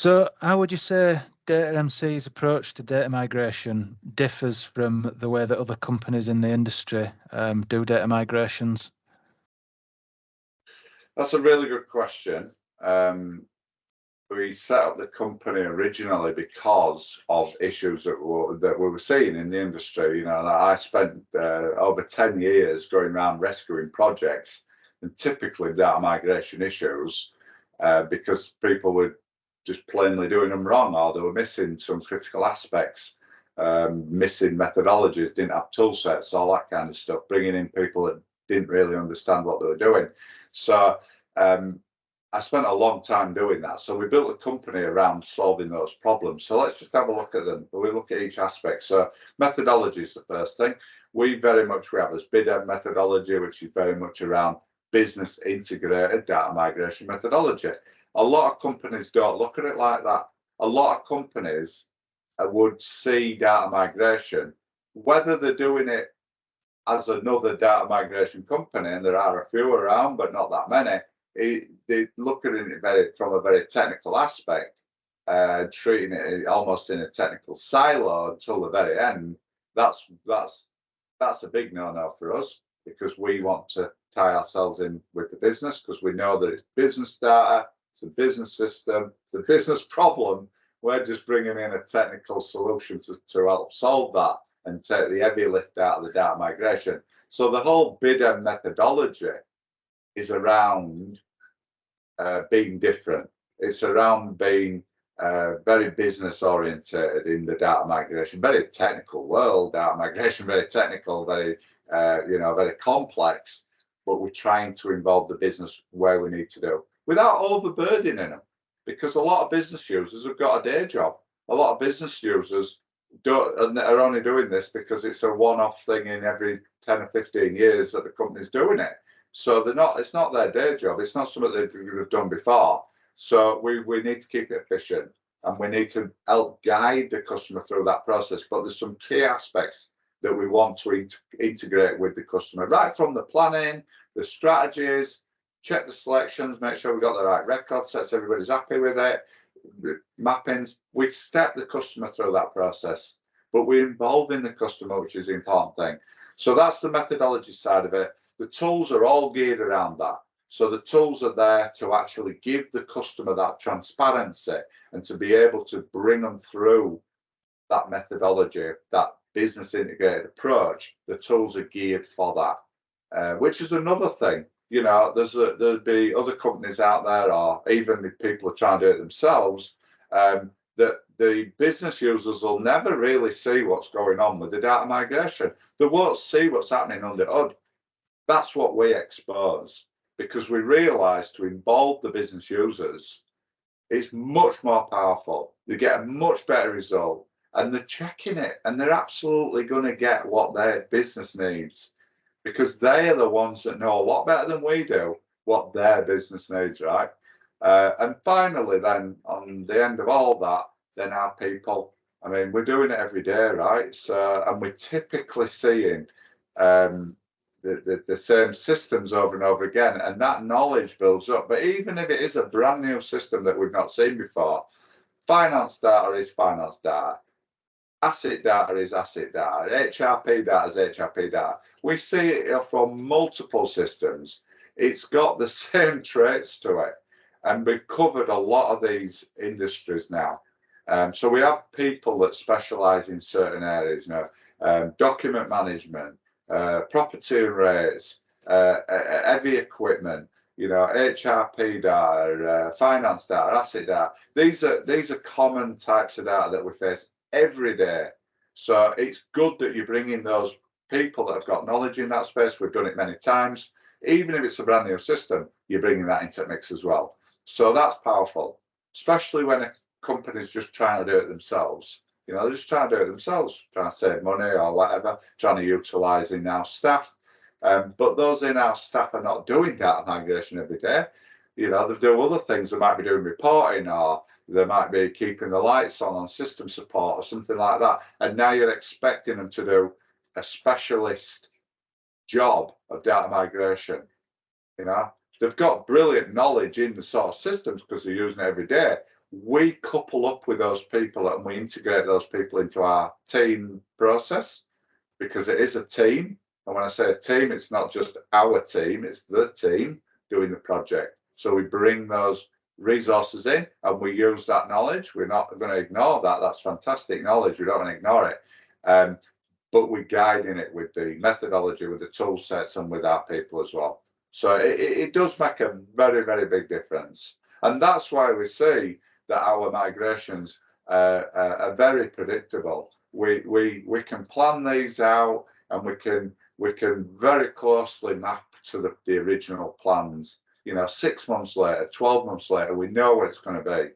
So how would you say DataMC's approach to data migration differs from the way that other companies in the industry do data migrations? That's a really good question. We set up the company originally because of issues that we were seeing in the industry. You know, I spent over 10 years going around rescuing projects, and typically data migration issues, because people were just plainly doing them wrong, or they were missing some critical aspects, missing methodologies, didn't have tool sets, all that kind of stuff, bringing in people that didn't really understand what they were doing. So I spent a long time doing that. So we built a company around solving those problems. So let's just have a look at them. We look at each aspect. So methodology is the first thing. We have this BIDEM methodology, which is very much around business integrated data migration methodology. A lot of companies don't look at it like that. A lot of companies would see data migration, whether they're doing it as another data migration company, and there are a few around, but not that many. They look at it from a very technical aspect, treating it almost in a technical silo until the very end. That's a big no-no for us, because we want to tie ourselves in with the business, because we know that it's business data, it's a business system, it's a business problem. We're just bringing in a technical solution to help solve that and take the heavy lift out of the data migration. So the whole BIDEM methodology is around being different. It's around being very business oriented in the data migration, very technical world, data migration, very technical, very very complex, but we're trying to involve the business where we need to do without overburdening them, because a lot of business users have got a day job. A lot of business users are only doing this because it's a one-off thing in every 10 or 15 years that the company's doing it. So it's not their day job. It's not something they could have done before. So we need to keep it efficient, and we need to help guide the customer through that process. But there's some key aspects that we want to integrate with the customer, right from the planning, the strategies, check the selections, make sure we've got the right record sets, everybody's happy with it, mappings. We step the customer through that process, but we're involving the customer, which is the important thing. So that's the methodology side of it. The tools are all geared around that. So the tools are there to actually give the customer that transparency and to be able to bring them through that methodology, that business integrated approach. The tools are geared for that, which is another thing. You know, there'll be other companies out there, or even if people are trying to do it themselves, that the business users will never really see what's going on with the data migration. They won't see what's happening under the hood. That's what we expose, because we realise to involve the business users, it's much more powerful. They get a much better result, and they're checking it, and they're absolutely going to get what their business needs, because they are the ones that know a lot better than we do what their business needs, right? And finally, then, on the end of all that, then our people. I mean, we're doing it every day, right? So, and we're typically seeing the same systems over and over again, and that knowledge builds up. But even if it is a brand new system that we've not seen before, finance data is finance data. Asset data is asset data. HRP data is HRP data. We see it from multiple systems. It's got the same traits to it. And we've covered a lot of these industries now. So we have people that specialize in certain areas, document management, property rates, heavy equipment, HRP data, finance data, asset data. These are common types of data that we face every day. So it's good that you bring in those people that have got knowledge in that space. We've done it many times. Even if it's a brand new system, you're bringing that into the mix as well. So that's powerful, especially when a company's just trying to do it themselves. They're just trying to do it themselves, trying to save money or whatever, trying to utilise in-house staff. But those in-house staff are not doing data migration every day. They do other things. They might be doing reporting, or they might be keeping the lights on system support or something like that. And now you're expecting them to do a specialist job of data migration. They've got brilliant knowledge in the sort of systems because they're using it every day. we couple up with those people and we integrate those people into our team process, because it is a team. And when I say a team, it's not just our team, it's the team doing the project. So we bring those resources in and we use that knowledge. We're not going to ignore that. That's fantastic knowledge. We don't want to ignore it. But we're guiding it with the methodology, with the tool sets, and with our people as well. So it does make a very, very big difference. And that's why we see that our migrations are very predictable. We can plan these out, and we can very closely map to the original plans. You know, 6 months later, 12 months later, we know what it's going to be.